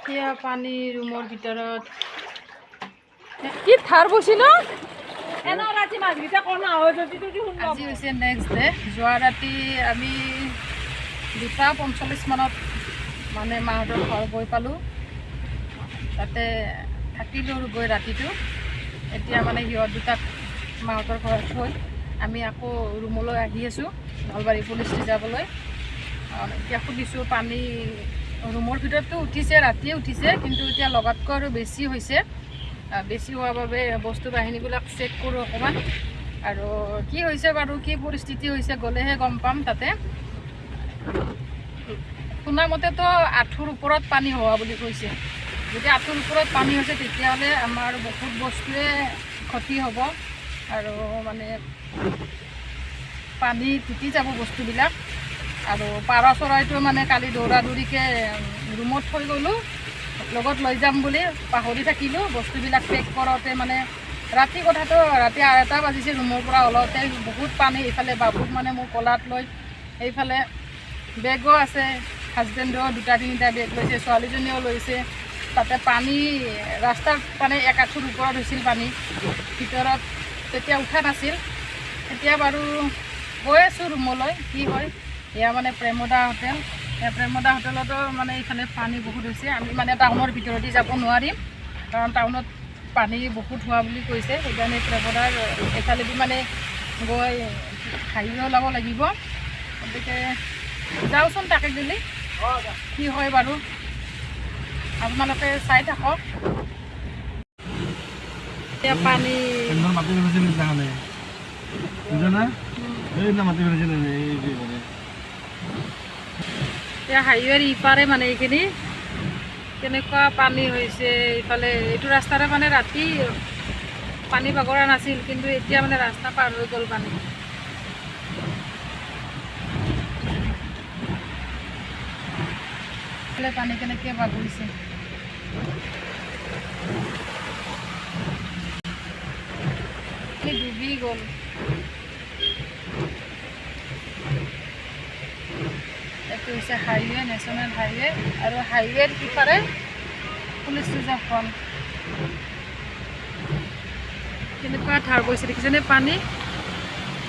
সেয়া পানী ৰুমৰ ভিতৰত কি থাৰ বসিল আজি হৈছে নেক্সট ডে যোৱা ৰাতি আমি 2:45 মানত মানে মাহঁতৰ ঘৰ গৈ পালোঁ তাতে থাকিলোঁ আৰু গৈ ৰাতিটো এতিয়া মানে সিহঁত দুটাক মাহঁতৰ ঘৰত থৈ আমি আকৌ ৰুমলৈ আহি আছোঁ নলবাৰী পুলিচ যাবলৈ এতিয়া সুধিছোঁ পানী ৰুমৰ ভিতৰতো উঠিছে ৰাতিয়ে উঠিছে কিন্তু এতিয়া লগাতকৈ আৰু বেছি হৈছে বেছি হোৱাৰ বাবে বস্তু বাহিনীবিলাক চেক কৰোঁ অকণমান আৰু কি হৈছে বাৰু কি পৰিস্থিতি হৈছে গ'লেহে গম পাম তাতে শুনা মতেতো আঁঠুৰ ওপৰত পানী হোৱা বুলি কৈছে যদি আঁঠুৰ ওপৰত পানী হৈছে তেতিয়াহ'লে আমাৰ বহুত বস্তুৱে ক্ষতি হ'ব আৰু মানে পানী তিতি যাব বস্তুবিলাক আৰু পাৰ চৰাইটো মানে কালি দৌৰা দৌৰিকৈ ৰুমত থৈ গ'লোঁ লগত লৈ যাম বুলি পাহৰি থাকিলোঁ বস্তুবিলাক পেক কৰোঁতে মানে ৰাতি কথাটো ৰাতি 2:30 বাজিছে ৰুমৰ পৰা ওলাওঁতে বহুত পানী এইফালে বাবুক মানে মোৰ কলাত লৈ এইফালে বেগো আছে হাজবেণ্ডেও 2-3টা বেগ লৈছে ছোৱালীজনীও লৈছে তাতে পানী ৰাস্তাৰ মানে 1 আঁঠুৰ ওপৰত হৈছিল পানী ভিতৰত তেতিয়া উঠা নাছিল এতিয়া বাৰু গৈ আছোঁ ৰুমলৈ কি হয় এয়া মানে প্ৰেমদা হোটেল এই প্ৰেমদা হোটেলতো মানে এইফালে পানী বহুত হৈছে আমি মানে টাউনৰ ভিতৰতে যাব নোৱাৰিম কাৰণ টাউনত পানী বহুত হোৱা বুলি কৈছে সেইকাৰণে প্ৰেমদাৰ এইফালেদি মানে গৈ হাইৱে ওলাব লাগিব গতিকে যাওঁচোন তাকে দিলি কি হয় বাৰু আপোনালোকে চাই থাকক এতিয়া পানী এতিয়া হাইৱেৰ ইপাৰে মানে এইখিনি কেনেকুৱা পানী হৈছে এইফালে এইটো ৰাস্তাৰে মানে ৰাতি পানী বাগৰা নাছিল কিন্তু এতিয়া মানে ৰাস্তা পাৰ হৈ গ'ল পানী পানী কেনেকৈ বাগৰিছে ডুবি গ'ল এইটো হৈছে হাইৱে নেশ্যনেল হাইৱে আৰু হাইৱেৰ সিপাৰে পুলিচ ষ্টেচনখন কেনেকুৱা ধাৰ গৈছে দেখিছেনে পানী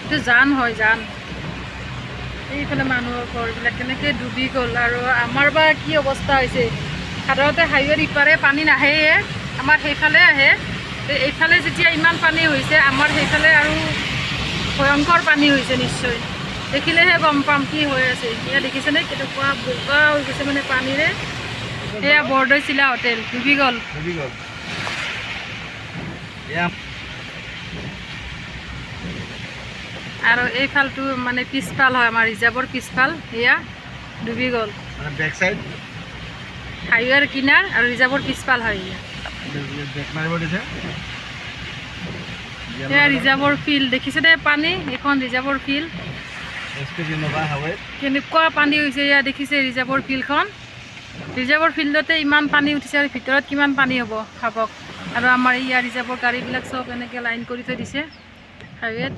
এইটো জান হয় জান এইফালে মানুহৰ ঘৰবিলাক কেনেকৈ ডুবি গ'ল আৰু আমাৰ বা কি অৱস্থা হৈছে সাধাৰণতে হাইৱেৰ ইপাৰে পানী নাহেয়ে আমাৰ সেইফালে আহে এইফালে যেতিয়া ইমান পানী হৈছে আমাৰ সেইফালে আৰু ভয়ংকৰ পানী হৈছে নিশ্চয় দেখিলেহে গম পাম কি হৈ আছে এতিয়া দেখিছেনে কেনেকুৱা বোকা হৈ গৈছে মানে পানীৰে এয়া বৰদৈচিলা হোটেল ডুবি গ'ল আৰু এইফালটো মানে পিছফাল হয় আমাৰ ৰিজাৰ্ভৰ পিছফাল এয়া ডুবি গ'ল হাইৱেৰ কিনাৰ আৰু ৰিজাৰ্ভৰ পিছফাল হয় এয়া ৰিজাৰ্ভৰ ফিল্ড দেখিছেনে পানী এইখন ৰিজাৰ্ভৰ ফিল্ড কেনেকুৱা পানী হৈছে এয়া দেখিছে ৰিজাৰ্ভৰ ফিল্ডখন ৰিজাৰ্ভৰ ফিল্ডতে ইমান পানী উঠিছে আৰু ভিতৰত কিমান পানী হ'ব ভাবক আৰু আমাৰ ইয়াৰ ৰিজাৰ্ভৰ গাড়ীবিলাক চব এনেকৈ লাইন কৰি থৈ দিছে হাইৱেত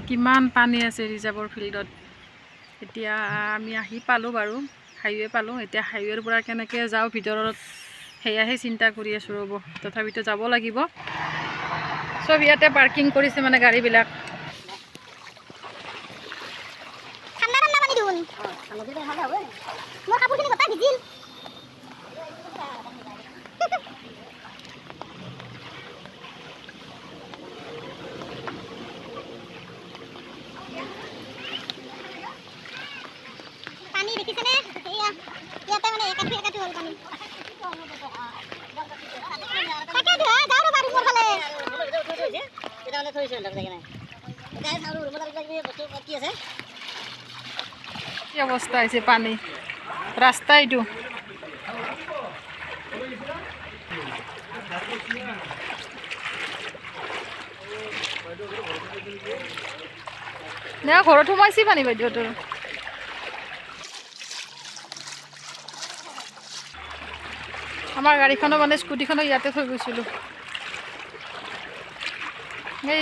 কিমান পানী আছে ৰিজাৰ্ভৰ ফিল্ডত এতিয়া আমি আহি পালোঁ বাৰু হাইৱে পালোঁ এতিয়া হাইৱেৰ পৰা কেনেকৈ যাওঁ ভিতৰত সেয়াহে চিন্তা কৰি আছোঁ ৰ'ব তথাপিতো যাব লাগিব চব ইয়াতে পাৰ্কিং কৰিছে মানে গাড়ীবিলাক পানী দেখিছেনে ইয়াতে মানে একাঠি হ'ল পানী কি অৱস্থা হৈছে পানী ৰাস্তা এইটো নে ঘৰত সোমাইছি পানী বাইদেউহঁতৰ আমাৰ গাড়ীখনো মানে স্কুটিখনো ইয়াতে থৈ গৈছিলোঁ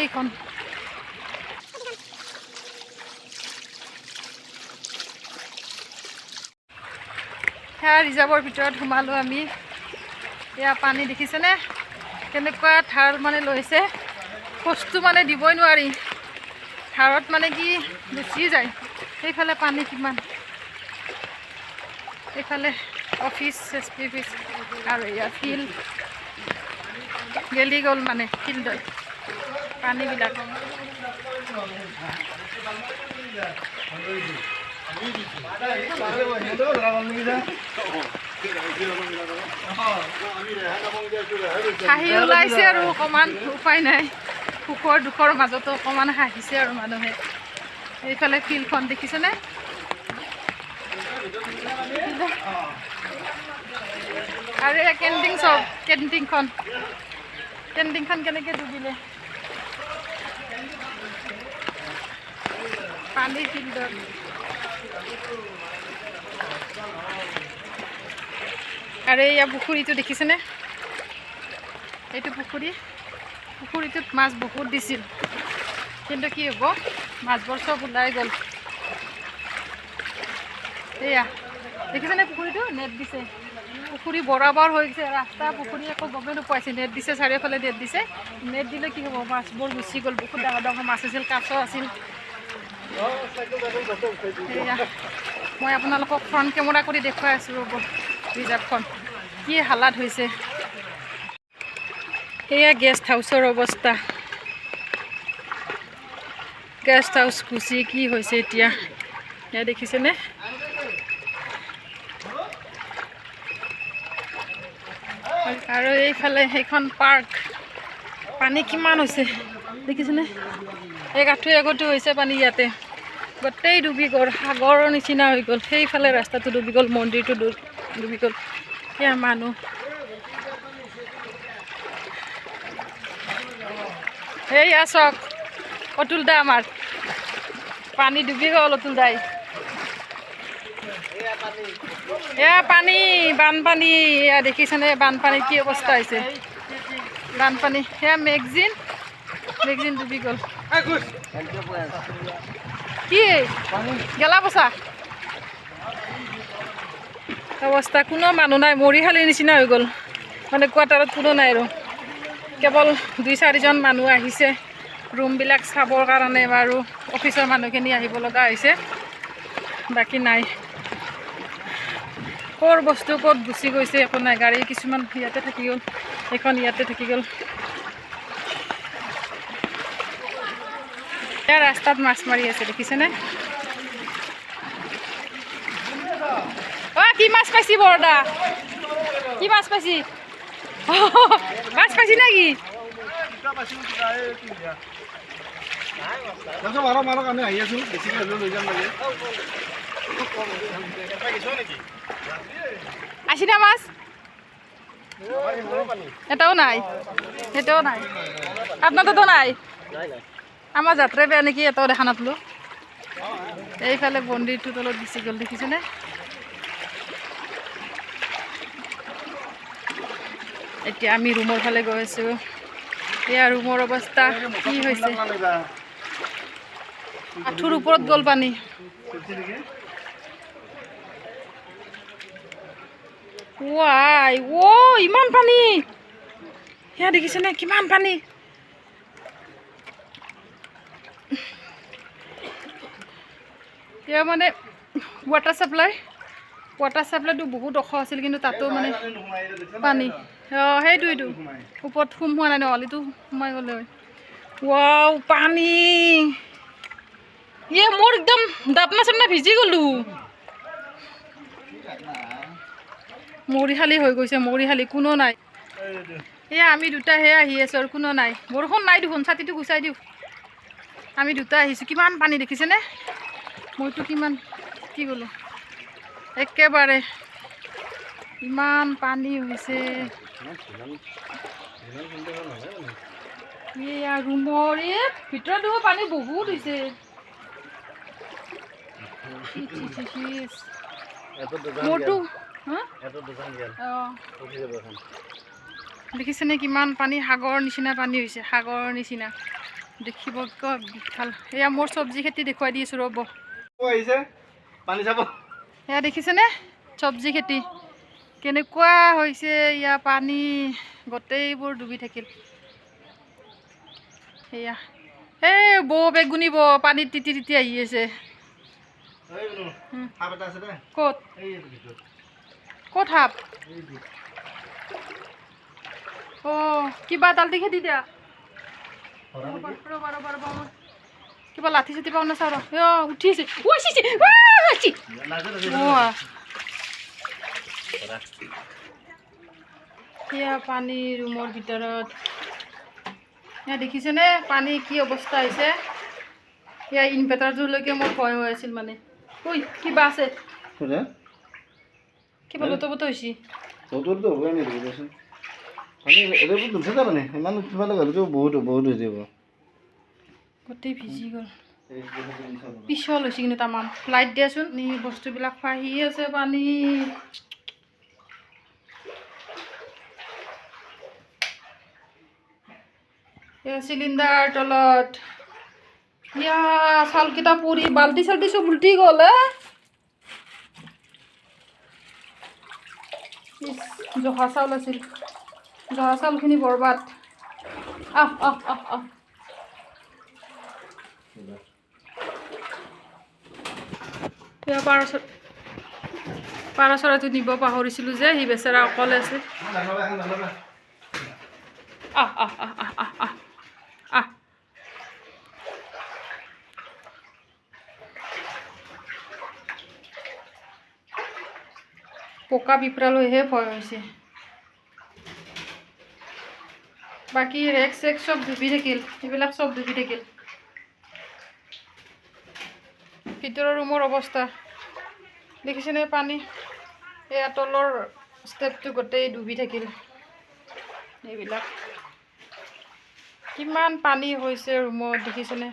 এইখন সেয়া ৰিজাৰ্ভৰ ভিতৰত সোমালোঁ আমি এয়া পানী দেখিছেনে কেনেকুৱা ধাৰ মানে লৈছে খোজটো মানে দিবই নোৱাৰি ধাৰত মানে কি গুচি যায় সেইফালে পানী কিমান এইফালে অফিচ এছ পি অফিচ আৰু এয়া ফিল্ড গেলি গ'ল মানে ফিল্ডত পানীবিলাক হাঁহি ওলাইছে আৰু অকণমান উপায় নাই সুখৰ দুখৰ মাজতো অকণমান হাঁহিছে আৰু মানুহে এইফালে ফিল্ডখন দেখিছেনে আৰু এই কেণ্টিং চব কেণ্টিংখন কেনেকৈ ডুবিলে পানী ফিল্ডত আৰু এয়া পুখুৰীটো দেখিছেনে এইটো পুখুৰীটোত মাছ বহুত দিছিল কিন্তু কি হ'ব মাছবোৰ চব ওলাই গ'ল এয়া দেখিছেনে পুখুৰীটো নেট দিছে পুখুৰী বৰাবৰ হৈ গৈছে ৰাস্তা পুখুৰী একো গমেই নোপোৱাইছে নেট দিছে চাৰিওফালে নেট দিছে নেট দিলে কি হ'ব মাছবোৰ গুচি গ'ল বহুত ডাঙৰ ডাঙৰ মাছ আছিল কাছ আছিল সেয়া মই আপোনালোকক ফ্ৰণ্ট কেমেৰা কৰি দেখুৱাই আছোঁ ৰ'ব ৰিজাৰ্ভখন কি হালাত হৈছে সেয়া গেষ্ট হাউচৰ অৱস্থা গেষ্ট হাউচ গুচি কি হৈছে এতিয়া সেয়া দেখিছেনে আৰু এইফালে সেইখন পাৰ্ক পানী কিমান হৈছে দেখিছেনে এই কাঠু আগতো হৈছে পানী ইয়াতে গোটেই ডুবি গ'ল সাগৰৰ নিচিনা হৈ গ'ল সেইফালে ৰাস্তাটো ডুবি গ'ল মন্দিৰটো ডুবি গ'ল সেয়া মানুহ সেয়া চাওক অতুল দা আমাৰ পানী ডুবি গ'ল অতুল দাই এয়া পানী বানপানী এয়া দেখিছেনে বানপানীৰ কি অৱস্থা হৈছে বানপানী সেয়া মেগজিন ডুবি গ'ল কি গেলা পচা অৱস্থা কোনো মানুহ নাই মৰিশালিৰ নিচিনা হৈ গ'ল মানে কোৱাৰ্টাৰত কোনো নাই আৰু কেৱল 2-4জন মানুহ আহিছে ৰুমবিলাক চাবৰ কাৰণে আৰু অফিচৰ মানুহখিনি আহিব লগা হৈছে বাকী নাই ক'ৰ বস্তু ক'ত গুচি গৈছে একো নাই গাড়ী কিছুমান ইয়াতে থাকি গ'ল এখন ইয়াতে থাকি গ'ল এয়া ৰাস্তাত মাছ মাৰি আছে দেখিছেনে কি মাছ পাইছি বৰদা কি মাছ পাইছি মাছ পাইছি নাকি আছিনা মাছ এটাও নাই সেইটাও নাই আপনার তো নাই আমার যাত্রা বেয়া নাকি এটাও দেখা নাপলো এইফালে মন্দিৰটো তলত গুচি গ'ল দেখিছেনে এতিয়া আমি ৰুমৰ ফালে গৈ আছোঁ এয়া ৰুমৰ অৱস্থা কি হৈছে আঁঠুৰ ওপৰত গ'ল পানী ৱাই ইমান পানী সেয়া দেখিছেনে কিমান পানী এয়া মানে ৱাটাৰ চাপ্লাইটো বহুত ওখ আছিল কিন্তু তাতো মানে পানী সেইটোৱেইটো ওপৰত সোমোৱা নাই নহ'লেতো সোমাই গ'লে হয় ৱাও পানী মোৰ একদম দাপনা চাপনা ভিজি গ'লোঁ মৰিশালি হৈ গৈছে মৰিশালি কোনো নাই এয়া আমি দুটাহে আহি আছোঁ আৰু কোনো নাই বৰষুণ নাই দেখোন ছাতিটো গুচাই দিওঁ আমি দুটা আহিছোঁ কিমান পানী দেখিছেনে মইতো কিমান কি গ'লোঁ একেবাৰে ইমান পানী হৈছে এয়া ৰুমৰ ভিতৰত দেখোন পানী বহুত হৈছে মোৰতো দেখিছেনে কিমান পানী সাগৰৰ নিচিনা পানী হৈছে সাগৰৰ নিচিনা দেখিব বিশাল এয়া মোৰ চব্জি খেতি দেখুৱাই দি আছোঁ ৰ'ব এয়া দেখিছেনে চব্জি খেতি কেনেকুৱা হৈছে ইয়াৰ পানী গোটেইবোৰ ডুবি থাকিল সেয়া এই বৌ বেগুনি বৌ পানীত তিতি তিতি আহি আছে ক'ত ক'ত সাপ অঁ কিবা তালটি খেদি দিয়া কিবা লাঠি চাঠি পাওঁ না চাওঁ উঠিছে সেয়া পানী ৰুমৰ ভিতৰত এয়া দেখিছেনে পানী কি অৱস্থা হৈছে সেয়া ইনভাৰ্টাৰটোলৈকে মোৰ ভয় হৈ আছিল মানে ঐ কিবা আছে কিবা লুটবুট হৈছে গোটেই ভিজি গ'ল পিছল হৈছে কিন্তু তামাম লাইট দিয়াচোন বস্তুবিলাক ফাহি আছে পানী চিলিণ্ডাৰ তলত ইয়া চাউলকেইটা পুৰি বাল্টি চাল্টি চব উল্টি গ'ল জহা চাউল আছিল জহা চাউলখিনি বৰবাদ আহ আহ আহ আহ পাৰ চৰাইটো নিব পাহৰিছিলোঁ যে সি বেচেৰা অকলে আছে আহ আহ আহ আহ আহ আহ আহ পকা পিঁপৰালৈহে ভয় হৈছে বাকী ৰেক চেক চব ডুবি থাকিল এইবিলাক চব ডুবি থাকিল ভিতৰৰ ৰুমৰ অৱস্থা দেখিছেনে পানী এয়া তলৰ ষ্টেপটো গোটেই ডুবি থাকিল এইবিলাক কিমান পানী হৈছে ৰুমত দেখিছেনে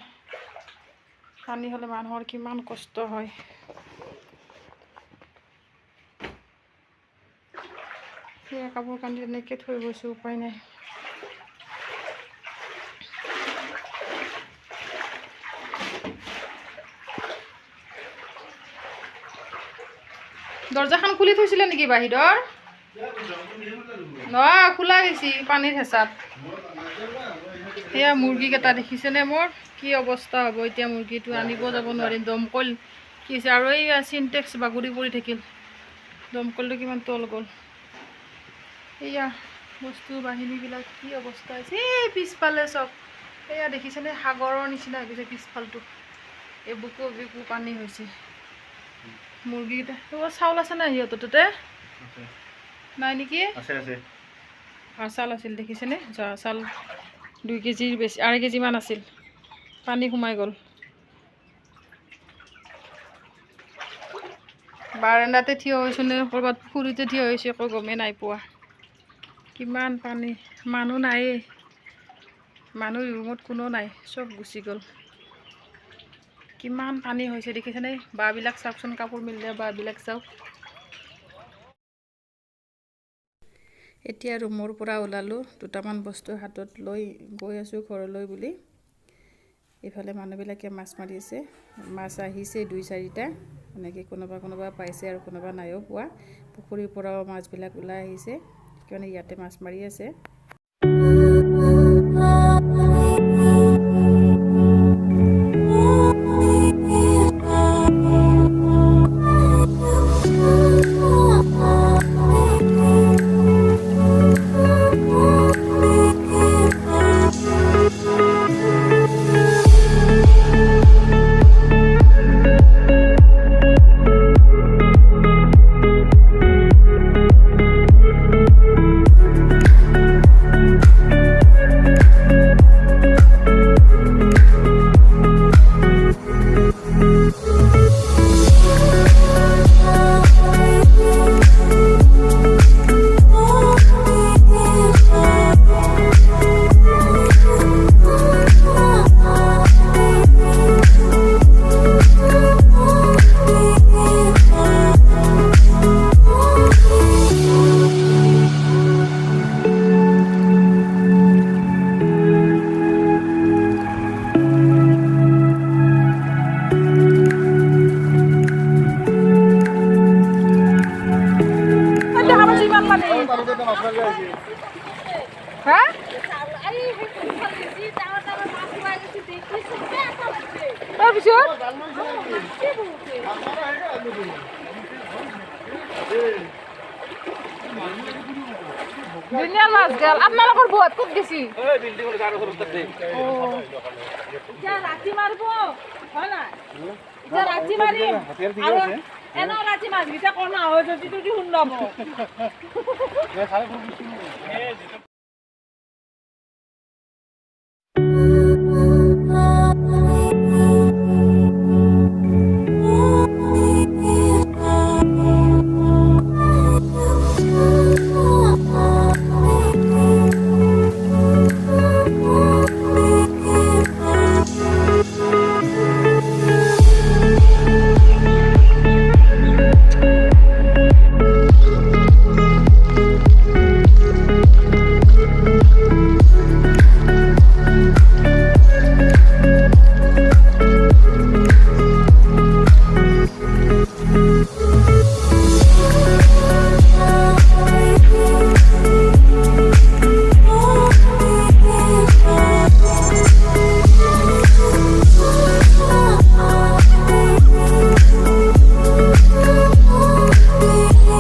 পানী হ'লে মানুহৰ কিমান কষ্ট হয় সেয়া কাপোৰ কানি এনেকৈ থৈ গৈছোঁ উপায় নাই দৰ্জাখন খুলি থৈছিলে নেকি বাহিৰৰ নহয় খোলা গৈছি পানীৰ হেঁচাত সেয়া মুৰ্গীকেইটা দেখিছেনে মোৰ কি অৱস্থা হ'ব এতিয়া মুৰ্গীটো আনিব যাব নোৱাৰিম দমকল কি হৈছে আৰু এই চিনটেক্স বাগৰি পৰি থাকিল দমকলটো কিমান তল গ'ল এয়া বস্তু বাহিনীবিলাক কি অৱস্থা হৈছে এই পিছফালে চব এয়া দেখিছেনে সাগৰৰ নিচিনা হৈ গৈছে পিছফালটো এই বুকু পানী হৈছে মুৰ্গীকেইটা চাউল আছে নাই সিহঁতৰ তাতে নাই নেকি চাউল আছিল দেখিছেনে জহা চাউল 2 কেজিৰ বেছি 2.5 কেজিমান আছিল পানী সোমাই গ'ল বাৰাণ্ডাতে থিয় হৈছোঁ নে ক'ৰবাত পুখুৰীতে থিয় হৈছোঁ একো গমেই নাই পোৱা কিমান পানী মানুহ নায়েই মানুহ ৰুমত কোনো নাই চব গুচি গ'ল কিমান পানী হৈছে দেখিছেনে বাঁহবিলাক চাওকচোন কাপোৰ মিলিলে বাঁহবিলাক চাওক এতিয়া ৰুমৰ পৰা ওলালোঁ দুটামান বস্তু হাতত লৈ গৈ আছোঁ ঘৰলৈ বুলি এইফালে মানুহবিলাকে মাছ মাৰি আছে মাছ আহিছে 2-4টা এনেকৈ কোনোবা পাইছে আৰু কোনোবা নাইও পোৱা পুখুৰীৰ পৰাও মাছবিলাক ওলাই আহিছে কিয়নো ইয়াতে মাছ মাৰি আছে মাৰলা নি হা তাৰপিছত ধুনীয়া মাছ গেল আপোনালোকৰ বহুত খুব বেছি এতিয়া ৰাতি মাৰিব হয় নাই এতিয়া ৰাতি মাৰিম আৰু এনে ৰাতি মাছকেইটা কণা হয় যদি শুন